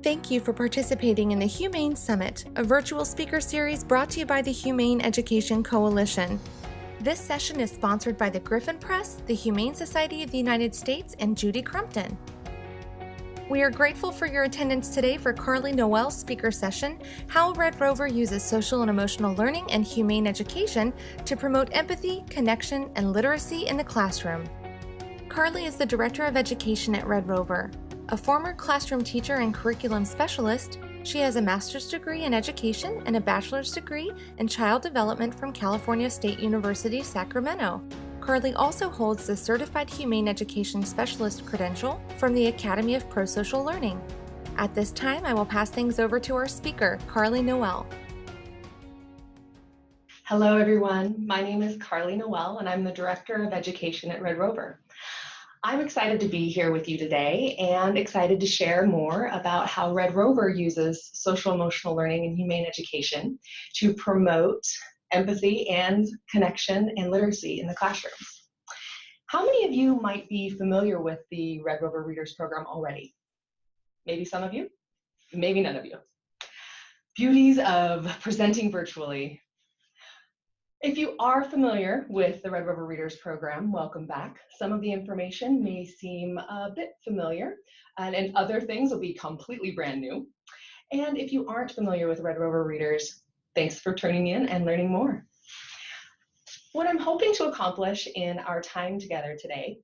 Thank you for participating in the Humane Summit, a virtual speaker series brought to you by the Humane Education Coalition. This session is sponsored by the Griffin Press, the Humane Society of the United States, and Judy Crumpton. We are grateful for your attendance today for Carly Noel's speaker session, How Red Rover Uses Social and Emotional Learning and Humane Education to Promote Empathy, Connection, and Literacy in the Classroom. Carly is the Director of Education at Red Rover. A former classroom teacher and curriculum specialist, she has a master's degree in education and a bachelor's degree in child development from California State University, Sacramento. Carly also holds the Certified Humane Education Specialist credential from the Academy of Pro-Social Learning. At this time, I will pass things over to our speaker, Carly Noel. Hello, everyone. My name is Carly Noel, and I'm the Director of Education at Red Rover. I'm excited to be here with you today and excited to share more about how Red Rover uses social emotional learning and humane education to promote empathy and connection and literacy in the classrooms. How many of you might be familiar with the Red Rover Readers program already? Maybe some of you, maybe none of you. Beauties of presenting virtually. If you are familiar with the Red Rover Readers program, welcome back. Some of the information may seem a bit familiar, and other things will be completely brand new. And if you aren't familiar with Red Rover Readers, thanks for tuning in and learning more. What I'm hoping to accomplish in our time together today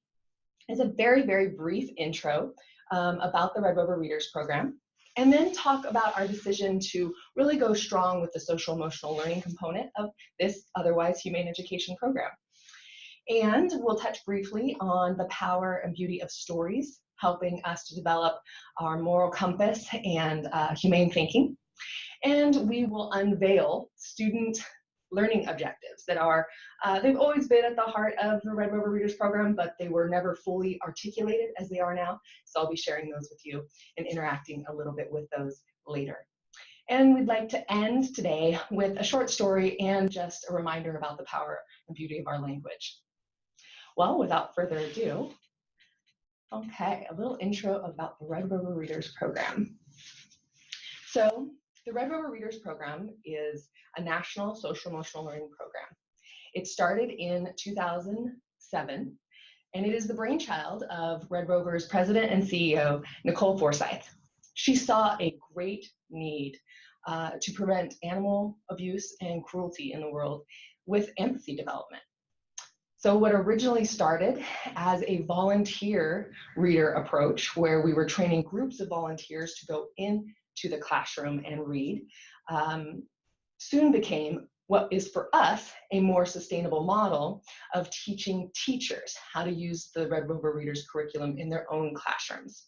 is a very, very brief intro about the Red Rover Readers program, and then talk about our decision to really go strong with the social emotional learning component of this otherwise humane education program. And we'll touch briefly on the power and beauty of stories, helping us to develop our moral compass and humane thinking. And we will unveil student learning objectives that are, they've always been at the heart of the Red Rover Readers program, but they were never fully articulated as they are now. So I'll be sharing those with you and interacting a little bit with those later. And we'd like to end today with a short story and just a reminder about the power and beauty of our language. Well, without further ado, okay, a little intro about the Red Rover Readers program. So the Red Rover Readers program is a national social emotional learning program. It started in 2007, and it is the brainchild of Red Rover's president and CEO, Nicole Forsyth. She saw a great need to prevent animal abuse and cruelty in the world with empathy development. So what originally started as a volunteer reader approach, where we were training groups of volunteers to go into the classroom and read, soon became what is for us a more sustainable model of teaching teachers how to use the Red Rover Readers curriculum in their own classrooms.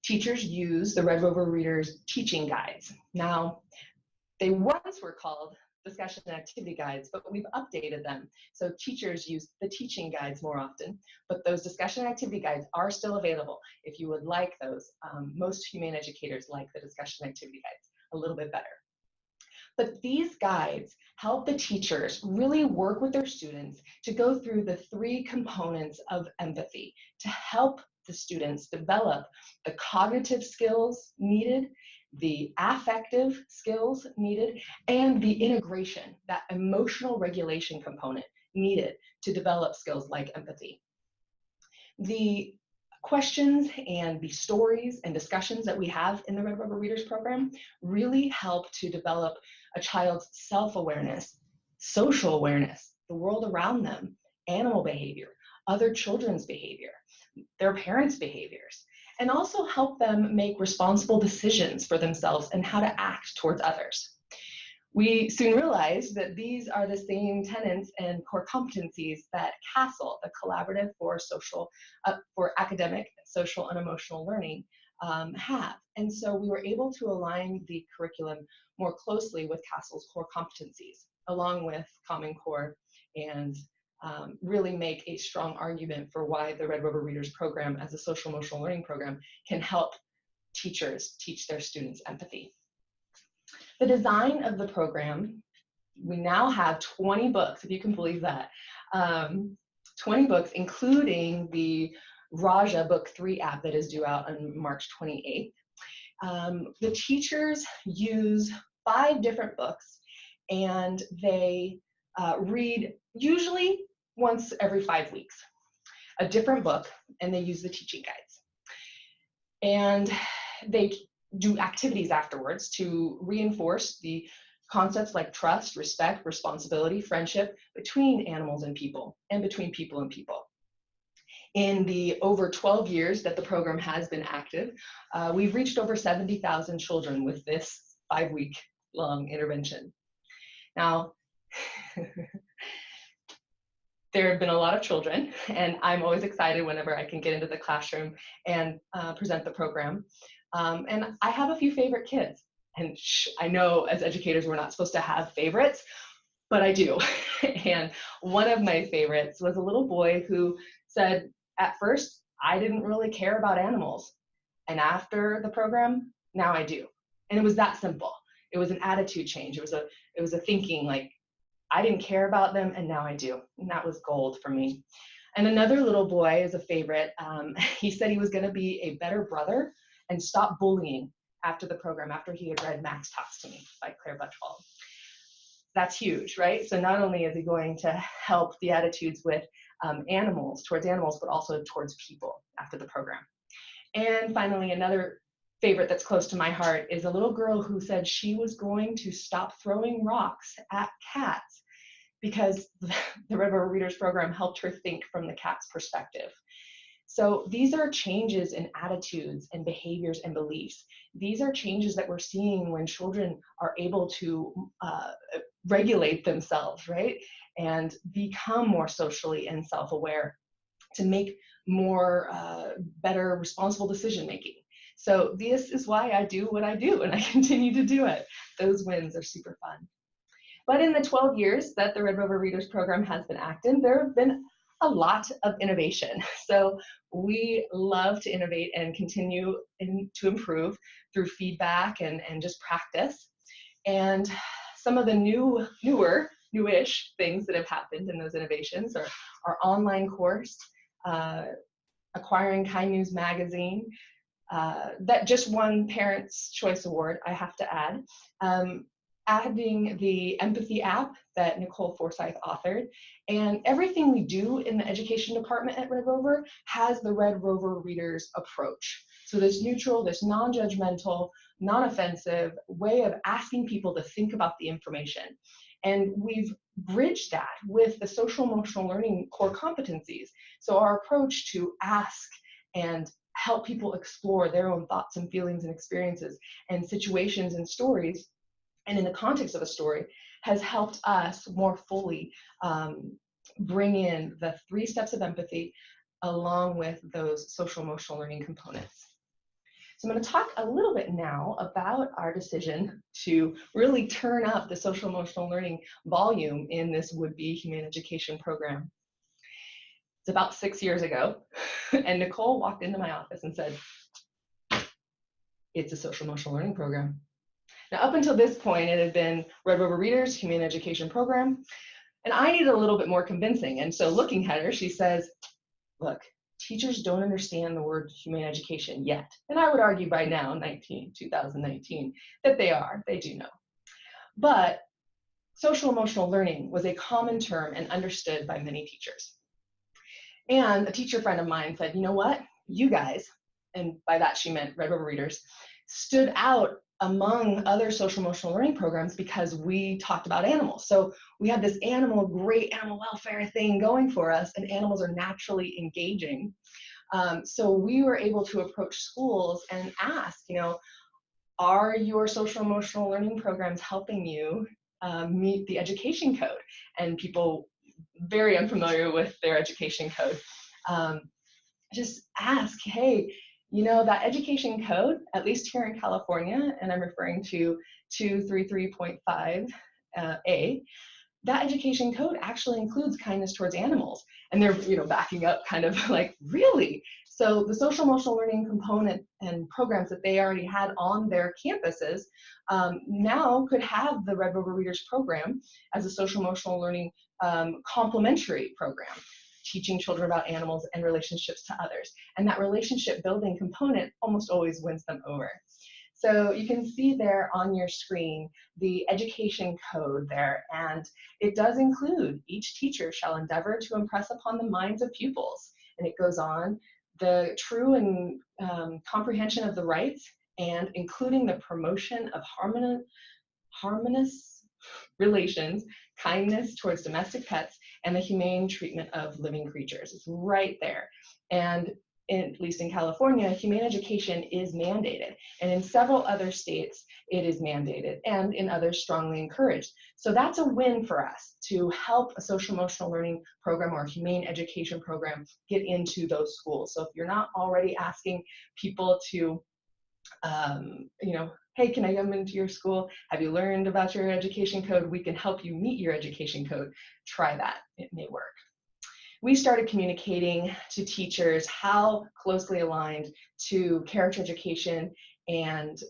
Teachers use the Red Rover Readers teaching guides. Now, they once were called discussion and activity guides, but we've updated them. So teachers use the teaching guides more often, but those discussion and activity guides are still available if you would like those. Most humane educators like the discussion and activity guides a little bit better. But these guides help the teachers really work with their students to go through the three components of empathy to help the students develop the cognitive skills needed, the affective skills needed, and the integration, that emotional regulation component needed to develop skills like empathy. The questions and the stories and discussions that we have in the Red Rover Readers program really help to develop a child's self-awareness, social awareness, the world around them, animal behavior, other children's behavior, their parents' behaviors, and also help them make responsible decisions for themselves and how to act towards others. We soon realized that these are the same tenets and core competencies that CASEL, the Collaborative for Academic, Social, and Emotional Learning, have. And so we were able to align the curriculum more closely with CASEL's core competencies, along with Common Core, and really make a strong argument for why the Red Rover Readers program as a social emotional learning program can help teachers teach their students empathy. The design of the program, we now have 20 books, if you can believe that, 20 books, including the Raja Book 3 app that is due out on March 28th. The teachers use 5 different books, and they read usually once every 5 weeks, a different book, and they use the teaching guides. And they do activities afterwards to reinforce the concepts like trust, respect, responsibility, friendship between animals and people, and between people and people. In the over 12 years that the program has been active, we've reached over 70,000 children with this 5-week long intervention. Now, there have been a lot of children, and I'm always excited whenever I can get into the classroom and present the program. And I have a few favorite kids. And I know as educators, we're not supposed to have favorites, but I do. And one of my favorites was a little boy who said, at first, I didn't really care about animals. And after the program, now I do. And it was that simple. It was an attitude change. It was a thinking like, I didn't care about them, and now I do. And that was gold for me. And another little boy is a favorite. He said he was going to be a better brother and stop bullying after the program, after he had read Max Talks to Me by Claire Butchwald. That's huge, right? So not only is he going to help the attitudes with animals, towards animals, but also towards people after the program. And finally, another favorite that's close to my heart is a little girl who said she was going to stop throwing rocks at cats because the RedRover Readers program helped her think from the cat's perspective. So these are changes in attitudes and behaviors and beliefs. These are changes that we're seeing when children are able to regulate themselves, right? And become more socially and self-aware to make more better, responsible decision-making. So this is why I do what I do, and I continue to do it. Those wins are super fun. But in the 12 years that the RedRover Readers program has been active, there have been a lot of innovation. So we love to innovate and continue to improve through feedback and just practice. And some of the newish things that have happened in those innovations are our online course, acquiring Kind News magazine, that just won Parents' Choice Award, I have to add. Adding the empathy app that Nicole Forsyth authored, and everything we do in the education department at RedRover has the RedRover Readers approach. So this neutral, this non-judgmental, non-offensive way of asking people to think about the information. And we've bridged that with the social-emotional learning core competencies. So our approach to ask and help people explore their own thoughts and feelings and experiences and situations and stories, and in the context of a story, has helped us more fully bring in the 3 steps of empathy along with those social-emotional learning components. So I'm going to talk a little bit now about our decision to really turn up the social-emotional learning volume in this would-be humane education program. It's about 6 years ago, and Nicole walked into my office and said, it's a social-emotional learning program. Now, up until this point, it had been RedRover Readers, Humane Education Program, and I needed a little bit more convincing. And so looking at her, she says, look, teachers don't understand the word humane education yet. And I would argue by now, 2019, that they do know. But social-emotional learning was a common term and understood by many teachers. And a teacher friend of mine said, you know what, you guys, and by that she meant RedRover Readers, stood out among other social-emotional learning programs because we talked about animals. So we had this great animal welfare thing going for us, and animals are naturally engaging. So we were able to approach schools and ask, are your social-emotional learning programs helping you meet the education code? And people very unfamiliar with their education code just ask, hey, that education code, at least here in California, and I'm referring to 233.5A, that education code actually includes kindness towards animals. And they're, backing up kind of like, really? So the social-emotional learning component and programs that they already had on their campuses now could have the RedRover Readers program as a social-emotional learning complementary program, teaching children about animals and relationships to others. And that relationship building component almost always wins them over. So you can see there on your screen the education code there, and it does include each teacher shall endeavor to impress upon the minds of pupils. And it goes on, the true and comprehension of the rights and including the promotion of harmonious relations, kindness towards domestic pets, and the humane treatment of living creatures. It's right there. And at least in California, humane education is mandated. And in several other states, it is mandated, and in others, strongly encouraged. So that's a win for us to help a social emotional learning program or a humane education program get into those schools. So if you're not already asking people to hey, can I come into your school? Have you learned about your education code? We can help you meet your education code. Try that, it may work. We started communicating to teachers how closely aligned to character education and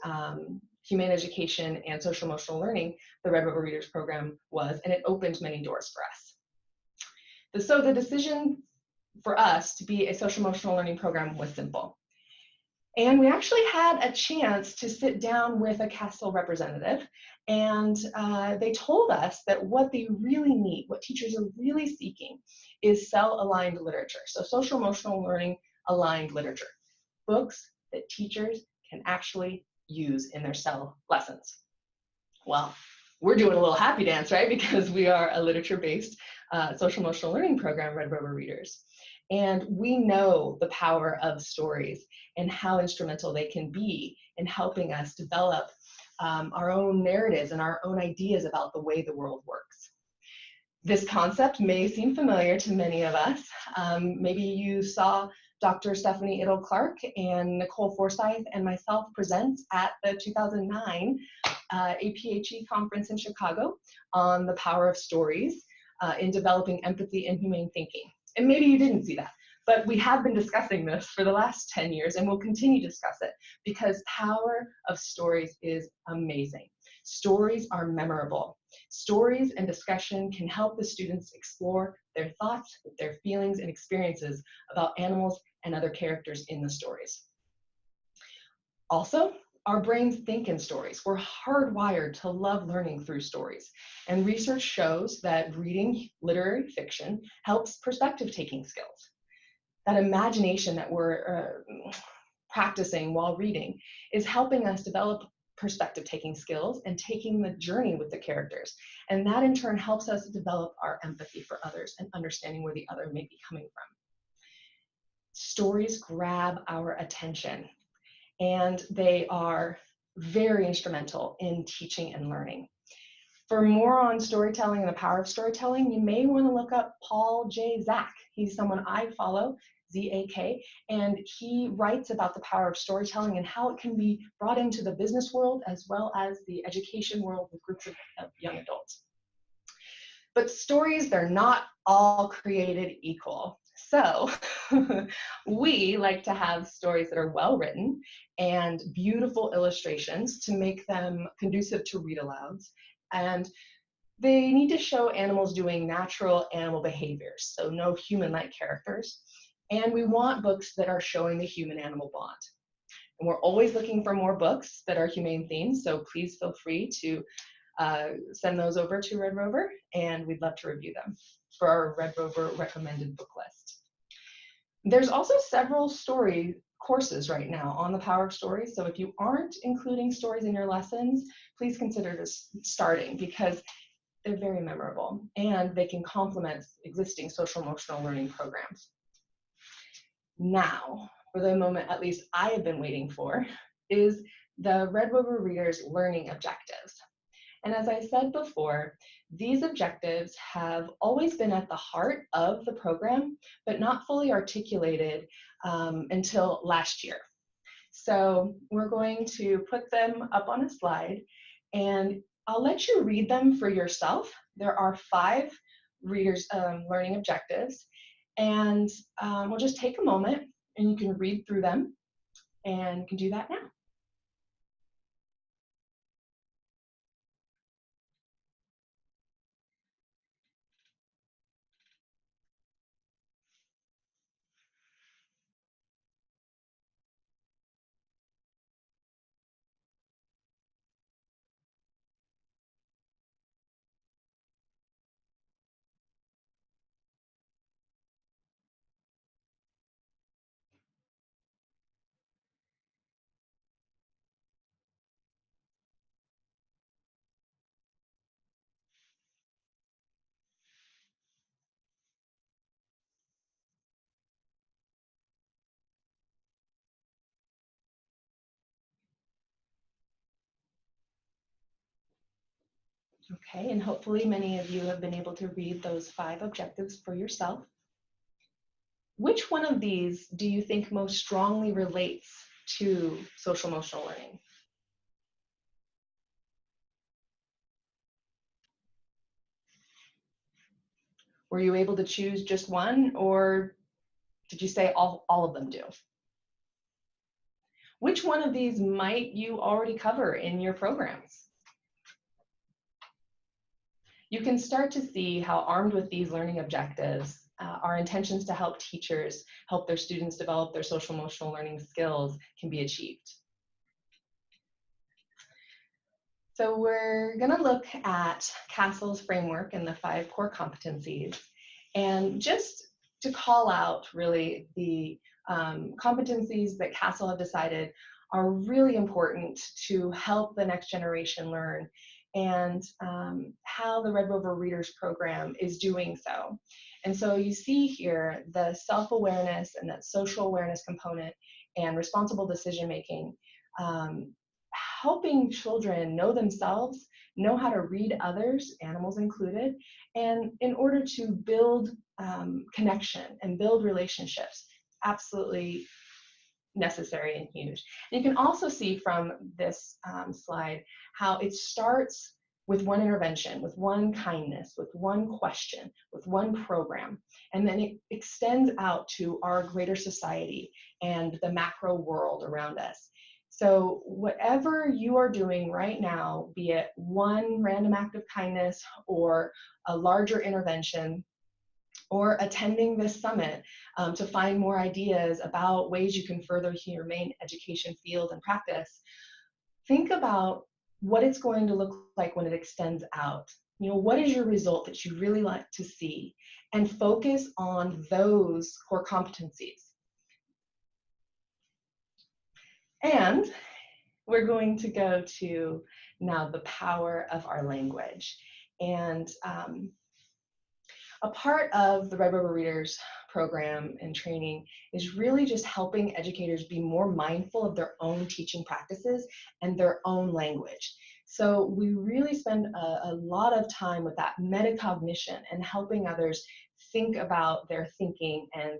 humane education and social emotional learning the RedRover Readers program was, and it opened many doors for us. So the decision for us to be a social emotional learning program was simple. And we actually had a chance to sit down with a CASEL representative, and they told us that what they really need, what teachers are really seeking, is SEL-aligned literature, so social emotional learning aligned literature, books that teachers can actually use in their SEL lessons. Well, we're doing a little happy dance, right? Because we are a literature-based social emotional learning program, RedRover Readers. And we know the power of stories and how instrumental they can be in helping us develop our own narratives and our own ideas about the way the world works. This concept may seem familiar to many of us. Maybe you saw Dr. Stephanie Ittle-Clark and Nicole Forsyth and myself present at the 2009 APHE conference in Chicago on the power of stories in developing empathy and humane thinking. And maybe you didn't see that, but we have been discussing this for the last 10 years and we'll continue to discuss it because power of stories is amazing. Stories are memorable. Stories and discussion can help the students explore their thoughts, their feelings, and experiences about animals and other characters in the stories. Also, our brains think in stories. We're hardwired to love learning through stories. And research shows that reading literary fiction helps perspective-taking skills. That imagination that we're practicing while reading is helping us develop perspective-taking skills and taking the journey with the characters. And that in turn helps us develop our empathy for others and understanding where the other may be coming from. Stories grab our attention, and they are very instrumental in teaching and learning. For more on storytelling and the power of storytelling, you may want to look up Paul J. Zak. He's someone I follow, Z-A-K, and he writes about the power of storytelling and how it can be brought into the business world as well as the education world with groups of young adults. But stories, they're not all created equal. So we like to have stories that are well written and beautiful illustrations to make them conducive to read alouds. And they need to show animals doing natural animal behaviors, so no human-like characters. And we want books that are showing the human-animal bond. And we're always looking for more books that are humane themed, so please feel free to send those over to RedRover, and we'd love to review them for our RedRover recommended book list. There's also several story courses right now on the power of stories, so if you aren't including stories in your lessons, please consider starting because they're very memorable and they can complement existing social emotional learning programs. Now, for the moment at least I have been waiting for, is the RedRover Readers learning objectives. And as I said before, these objectives have always been at the heart of the program, but not fully articulated until last year. So we're going to put them up on a slide, and I'll let you read them for yourself. There are 5 readers learning objectives, and we'll just take a moment, and you can read through them, and you can do that now. Okay, and hopefully many of you have been able to read those 5 objectives for yourself. Which one of these do you think most strongly relates to social emotional learning? Were you able to choose just one, or did you say all of them do? Which one of these might you already cover in your programs? You can start to see how, armed with these learning objectives, our intentions to help teachers help their students develop their social emotional learning skills can be achieved. So we're going to look at CASEL's framework and the 5 core competencies, and just to call out really the competencies that CASEL have decided are really important to help the next generation learn, and how the RedRover Readers program is doing so. And so you see here the self-awareness and that social awareness component and responsible decision making, helping children know themselves, know how to read others, animals included, and in order to build connection and build relationships. Absolutely necessary and huge. And you can also see from this slide how it starts with one intervention, with one kindness, with one question, with one program, and then it extends out to our greater society and the macro world around us. So whatever you are doing right now, be it one random act of kindness or a larger intervention, or attending this summit to find more ideas about ways you can further your humane education field and practice, think about what it's going to look like when it extends out. You know, what is your result that you really like to see? And focus on those core competencies. And we're going to go to now the power of our language. And a part of the RedRover Readers program and training is really just helping educators be more mindful of their own teaching practices and their own language. So we really spend a lot of time with that metacognition and helping others think about their thinking and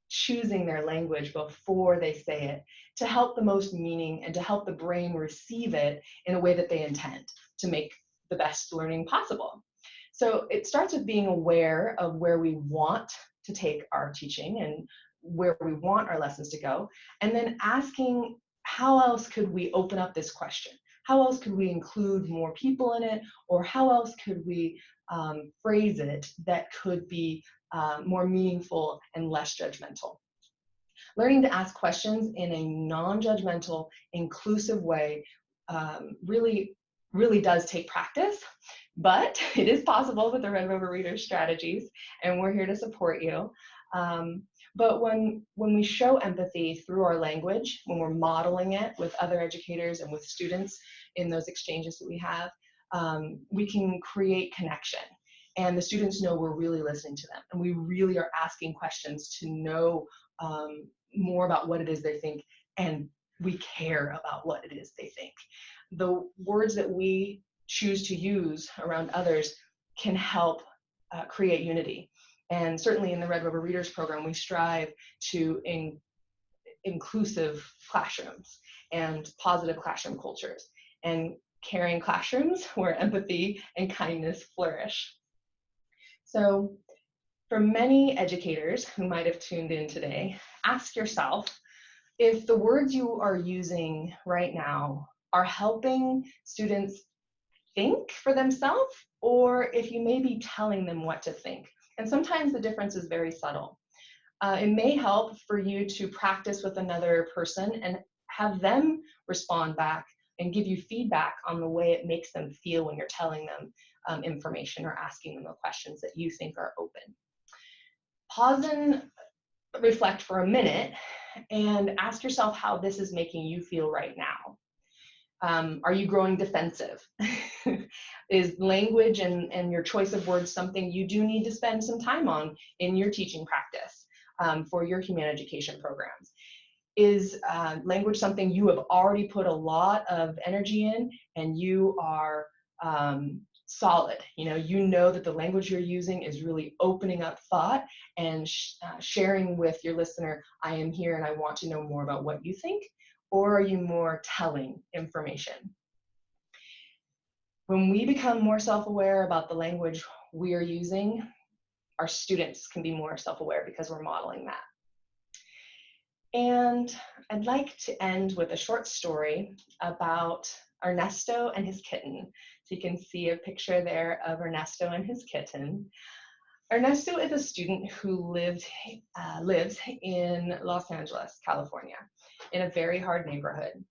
choosing their language before they say it, to help the most meaning and to help the brain receive it in a way that they intend to make the best learning possible. So it starts with being aware of where we want to take our teaching and where we want our lessons to go, and then asking, how else could we open up this question? How else could we include more people in it? Or how else could we phrase it that could be more meaningful and less judgmental? Learning to ask questions in a non-judgmental, inclusive way really does take practice, but it is possible with the RedRover Readers strategies, and we're here to support you. But when we show empathy through our language, when we're modeling it with other educators and with students in those exchanges that we have, we can create connection. And the students know we're really listening to them, and we really are asking questions to know more about what it is they think, and we care about what it is they think. The words that we choose to use around others can help create unity. And certainly in the RedRover Readers program, we strive to inclusive classrooms and positive classroom cultures and caring classrooms where empathy and kindness flourish. So for many educators who might have tuned in today, ask yourself if the words you are using right now are helping students think for themselves, or if you may be telling them what to think. And sometimes the difference is very subtle. It may help for you to practice with another person and have them respond back and give you feedback on the way it makes them feel when you're telling them information or asking them the questions that you think are open. Pause and reflect for a minute and ask yourself how this is making you feel right now. Are you growing defensive? Is language and your choice of words something you do need to spend some time on in your teaching practice for your humane education programs? Is language something you have already put a lot of energy in and you are solid. You know that the language you're using is really opening up thought and sharing with your listener, I am here and I want to know more about what you think, or are you more telling information? When we become more self-aware about the language we are using, our students can be more self-aware because we're modeling that. And I'd like to end with a short story about Ernesto and his kitten. So you can see a picture there of Ernesto and his kitten. Ernesto is a student who lives in Los Angeles, California, in a very hard neighborhood.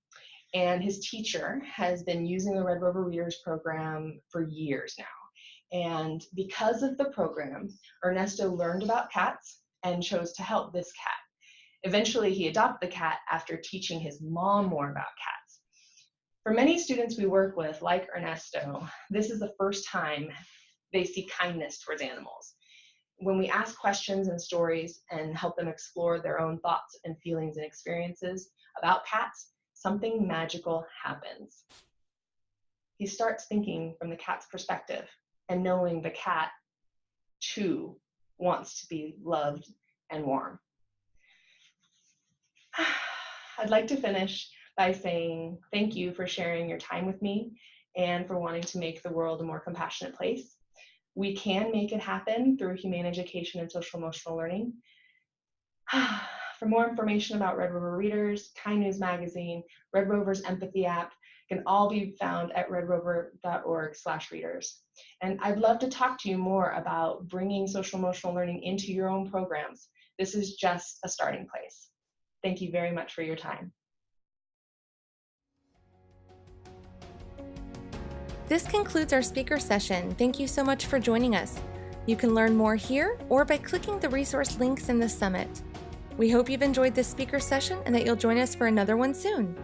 And his teacher has been using the RedRover Readers program for years now. And because of the program, Ernesto learned about cats and chose to help this cat. Eventually, he adopted the cat after teaching his mom more about cats. For many students we work with, like Ernesto, this is the first time they see kindness towards animals. When we ask questions and stories and help them explore their own thoughts and feelings and experiences about cats, something magical happens. He starts thinking from the cat's perspective and knowing the cat, too, wants to be loved and warm. I'd like to finish by saying thank you for sharing your time with me and for wanting to make the world a more compassionate place. We can make it happen through humane education and social-emotional learning. For more information about RedRover Readers, Kind News Magazine, Red Rover's Empathy app, can all be found at redrover.org/readers. And I'd love to talk to you more about bringing social-emotional learning into your own programs. This is just a starting place. Thank you very much for your time. This concludes our speaker session. Thank you so much for joining us. You can learn more here or by clicking the resource links in the summit. We hope you've enjoyed this speaker session and that you'll join us for another one soon.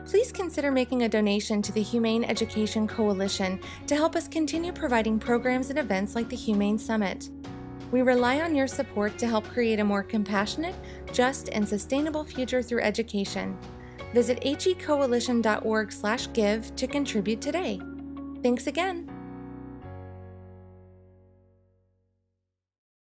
Please consider making a donation to the Humane Education Coalition to help us continue providing programs and events like the Humane Summit. We rely on your support to help create a more compassionate, just, and sustainable future through education. Visit hecoalition.org/give to contribute today. Thanks again.